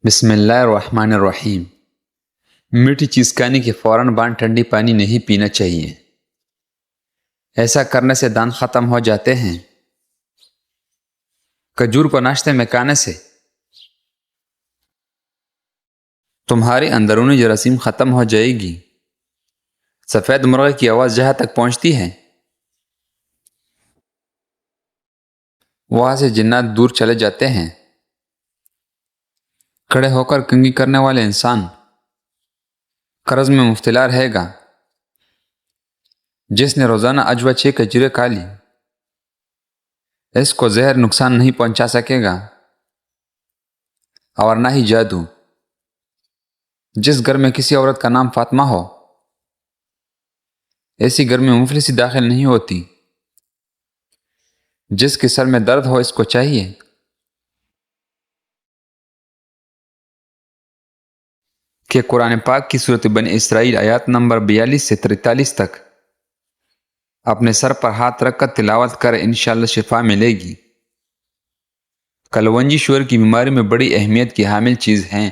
بسم اللہ الرحمن الرحیم۔ میٹھی چیز کھانے کے فوراً بعد ٹھنڈی پانی نہیں پینا چاہیے۔ ایسا کرنے سے دانت ختم ہو جاتے ہیں۔ کھجور کو ناشتے میں کھانے سے تمہاری اندرونی جراثیم ختم ہو جائے گی۔ سفید مرغے کی آواز جہاں تک پہنچتی ہے وہاں سے جنات دور چلے جاتے ہیں۔ کھڑے ہو کر کنگھی کرنے والے انسان قرض میں مبتلا رہے گا۔ جس نے روزانہ اجوا 6 کھجوریں کھا لی اس کو زہر نقصان نہیں پہنچا سکے گا اور نہ ہی جادو۔ جس گھر میں کسی عورت کا نام فاطمہ ہو ایسی گھر میں مفلسی داخل نہیں ہوتی۔ جس کے سر میں درد ہو اس کو چاہیے کہ قرآن پاک کی سورۃ بنی اسرائیل آیات نمبر 42 سے 43 تک اپنے سر پر ہاتھ رکھ کر تلاوت کرے، انشاءاللہ شفا ملے گی۔ کلونجی شوگر کی بیماری میں بڑی اہمیت کی حامل چیز ہیں۔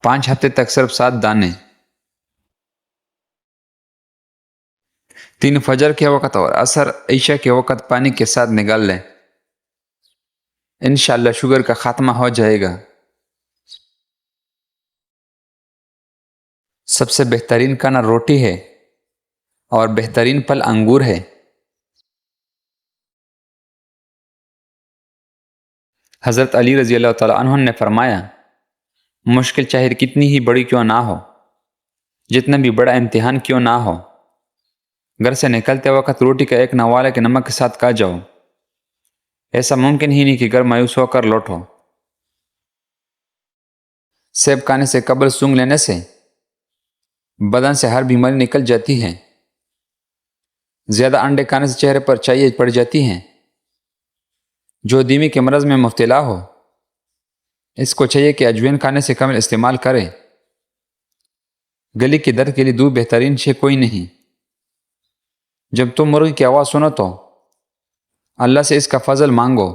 5 ہفتے تک صرف 7 دانے 3 فجر کے وقت اور عصر عشاء کے وقت پانی کے ساتھ نگال لیں، انشاءاللہ شوگر کا خاتمہ ہو جائے گا۔ سب سے بہترین کھانا روٹی ہے اور بہترین پھل انگور ہے۔ حضرت علی رضی اللہ تعالیٰ عنہ نے فرمایا، مشکل چاہے کتنی ہی بڑی کیوں نہ ہو، جتنا بھی بڑا امتحان کیوں نہ ہو، گھر سے نکلتے وقت روٹی کا ایک نوالہ کے نمک کے ساتھ کھا جاؤ۔ ایسا ممکن ہی نہیں کہ گھر مایوس ہو کر لوٹو۔ سیب کھانے سے قبل سونگھ لینے سے بدن سے ہر بیماری نکل جاتی ہے۔ زیادہ انڈے کھانے سے چہرے پر چائی پڑ جاتی ہیں۔ جو دیمی کے مرض میں مبتلا ہو اس کو چاہیے کہ اجوین کھانے سے کم استعمال کرے۔ گلے کے درد کے لیے دودھ بہترین شے کوئی نہیں۔ جب تم مرغی کی آواز سنو تو اللہ سے اس کا فضل مانگو،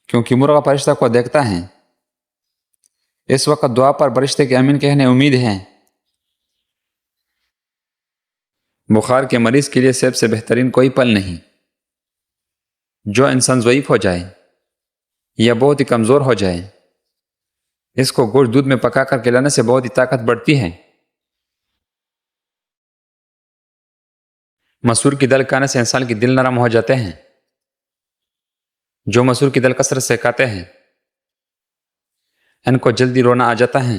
کیونکہ مرغا فرشتہ کو دیکھتا ہے۔ اس وقت دعا پر فرشتے کے امین کہنے امید ہے۔ بخار کے مریض کے لیے سب سے بہترین کوئی پھل نہیں۔ جو انسان ضعیف ہو جائے یا بہت ہی کمزور ہو جائے اس کو گوشت دودھ میں پکا کر کھلانے سے بہت ہی طاقت بڑھتی ہے۔ مسور کی دال کھانے سے انسان کے دل نرم ہو جاتے ہیں۔ جو مسور کی دال کثرت سے کھاتے ہیں ان کو جلدی رونا آ جاتا ہے۔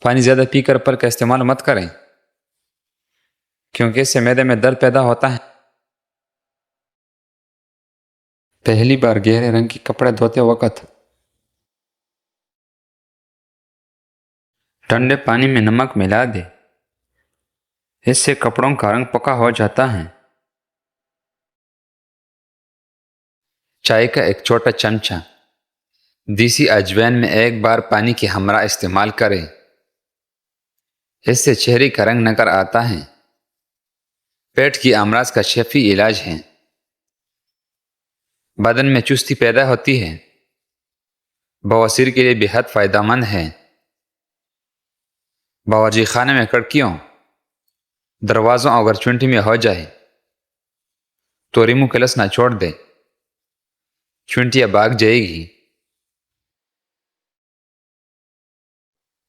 پانی زیادہ پی کر پھل کا استعمال مت کریں کیونکہ اس سے معدے میں درد پیدا ہوتا ہے۔ پہلی بار گہرے رنگ کے کپڑے دھوتے وقت ٹھنڈے پانی میں نمک ملا دے، اس سے کپڑوں کا رنگ پکا ہو جاتا ہے۔ چائے کا ایک چھوٹا چمچہ دیسی اجوین میں ایک بار پانی کے ہمراہ استعمال کرے، اس سے چہرے کا رنگ نکھر آتا ہے۔ پیٹ کی امراض کا شفیع علاج ہے۔ بدن میں چستی پیدا ہوتی ہے، بواسیر کے لیے بے حد فائدہ مند ہے۔ باورچی خانے میں کھڑکیوں، دروازوں اگر چونٹی میں ہو جائے تو ریمو کلس نہ چھوڑ دے، چونٹیاں بھاگ جائے گی۔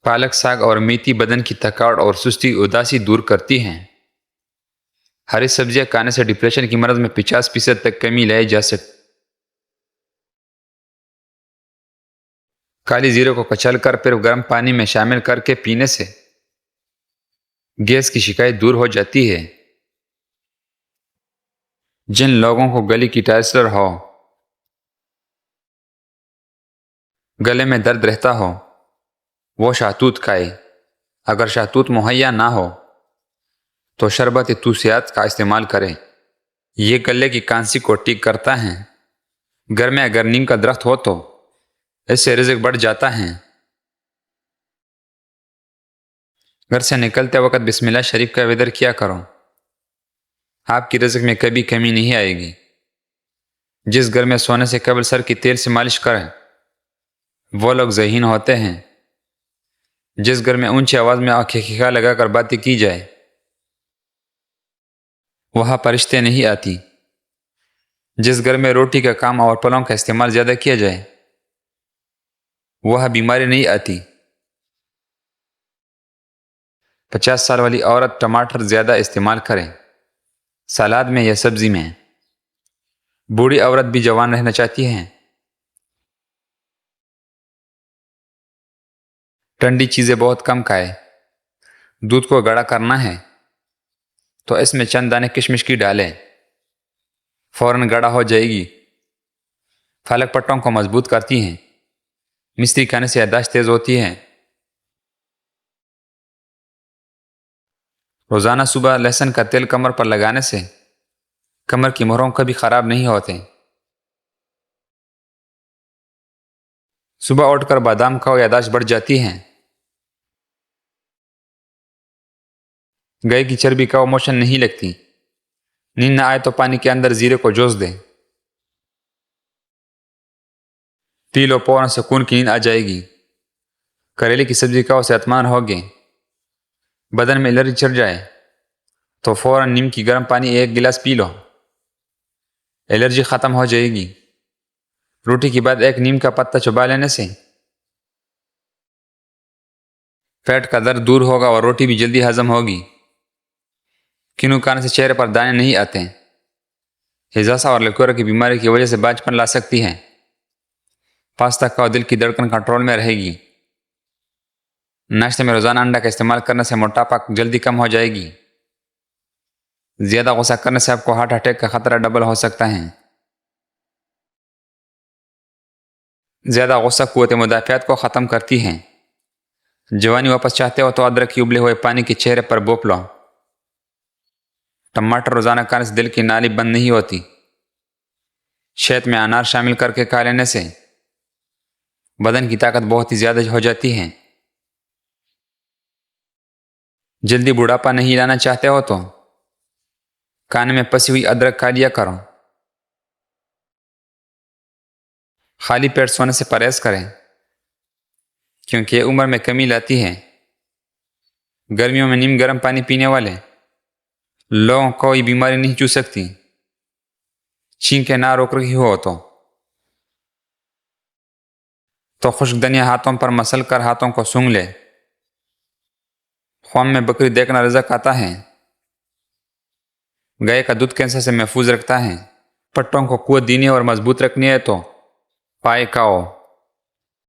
پالک ساگ اور میتھی بدن کی تھکاوٹ اور سستی اداسی دور کرتی ہیں۔ ہری سبزیاں کھانے سے ڈپریشن کی مرض میں 50% تک کمی لائی جا سکتی۔ کالی زیرے کو کچل کر پھر گرم پانی میں شامل کر کے پینے سے گیس کی شکایت دور ہو جاتی ہے۔ جن لوگوں کو گلے کی ٹائسلر ہو، گلے میں درد رہتا ہو وہ شہتوت کھائے۔ اگر شہتوت مہیا نہ ہو تو شربت توسیات کا استعمال کریں، یہ گلے کی کانسی کو ٹھیک کرتا ہے۔ گھر میں اگر نیم کا درخت ہو تو اس سے رزق بڑھ جاتا ہے۔ گھر سے نکلتے وقت بسم اللہ شریف کا ورد کیا کرو، آپ کی رزق میں کبھی کمی نہیں آئے گی۔ جس گھر میں سونے سے قبل سر کی تیل سے مالش کریں وہ لوگ ذہین ہوتے ہیں۔ جس گھر میں اونچی آواز میں آنکھیں لگا کر باتیں کی جائے وہاں فرشتے نہیں آتی۔ جس گھر میں روٹی کا کام اور پلوں کا استعمال زیادہ کیا جائے وہاں بیماری نہیں آتی۔ 50 سال والی عورت ٹماٹر زیادہ استعمال کرے سلاد میں یا سبزی میں۔ بوڑھی عورت بھی جوان رہنا چاہتی ہے۔ ٹھنڈی چیزیں بہت کم کھائے۔ دودھ کو گاڑھا کرنا ہے تو اس میں چند دانے کشمش کی ڈالیں، فوراً گاڑھا ہو جائے گی۔ پالک پٹوں کو مضبوط کرتی ہیں۔ مصری کھانے سے یادداشت تیز ہوتی ہے۔ روزانہ صبح لہسن کا تیل کمر پر لگانے سے کمر کی مہروں کبھی خراب نہیں ہوتے۔ صبح اٹھ کر بادام کھاؤ، یادداشت بڑھ جاتی ہے۔ گائے کی چربی کھاؤ، موشن نہیں لگتی۔ نیند نہ آئے تو پانی کے اندر زیرے کو جوش دے، پی لو، فوراً سکون کی نیند آ جائے گی۔ کریلے کی سبزی کھاؤ، صحت مند ہوگے۔ بدن میں الرجی چڑھ جائے تو فوراً نیم کی گرم پانی 1 گلاس پی لو، الرجی ختم ہو جائے گی۔ روٹی کے بعد 1 نیم کا پتا چبا لینے سے پیٹ کا درد دور ہوگا اور روٹی بھی جلدی ہضم ہوگی۔ کینو کھانے سے چہرے پر دانے نہیں آتے۔ ہضاسہ اور لیکورا کی بیماری کی وجہ سے باجپن لا سکتی ہے۔ پاستا کھاؤ، دل کی دھڑکن کنٹرول میں رہے گی۔ ناشتے میں روزانہ انڈا کا استعمال کرنے سے موٹاپا جلدی کم ہو جائے گی۔ زیادہ غصہ کرنے سے آپ کو ہارٹ اٹیک کا خطرہ ڈبل ہو سکتا ہے۔ زیادہ غصہ قوت مدافعت کو ختم کرتی ہے۔ جوانی واپس چاہتے ہو تو ادرک کی ابلے ہوئے پانی کے چہرے پر بوپ لو۔ ٹماٹر روزانہ کھانے سے دل کی نالی بند نہیں ہوتی۔ شہد میں انار شامل کر کے کھا لینے سے بدن کی طاقت بہت ہی زیادہ ہو جاتی ہے۔ جلدی بڑھاپا نہیں لانا چاہتے ہو تو کھانے میں پسی ہوئی ادرک کھا لیا کرو۔ خالی پیٹ سونے سے پرہیز کریں کیونکہ یہ عمر میں کمی لاتی ہے۔ گرمیوں میں نیم گرم پانی پینے والے لوگوں کو کوئی بیماری نہیں چھو سکتی۔ چھینکیں نہ روک رہی ہو تو خشک دھنیا ہاتھوں پر مسل کر ہاتھوں کو سونگھ لے۔ خوم میں بکری دیکھنا رزق آتا ہے۔ گائے کا دودھ کینسر سے محفوظ رکھتا ہے۔ پٹوں کو قوت دینی اور مضبوط رکھنی ہے تو پائے کھاؤ۔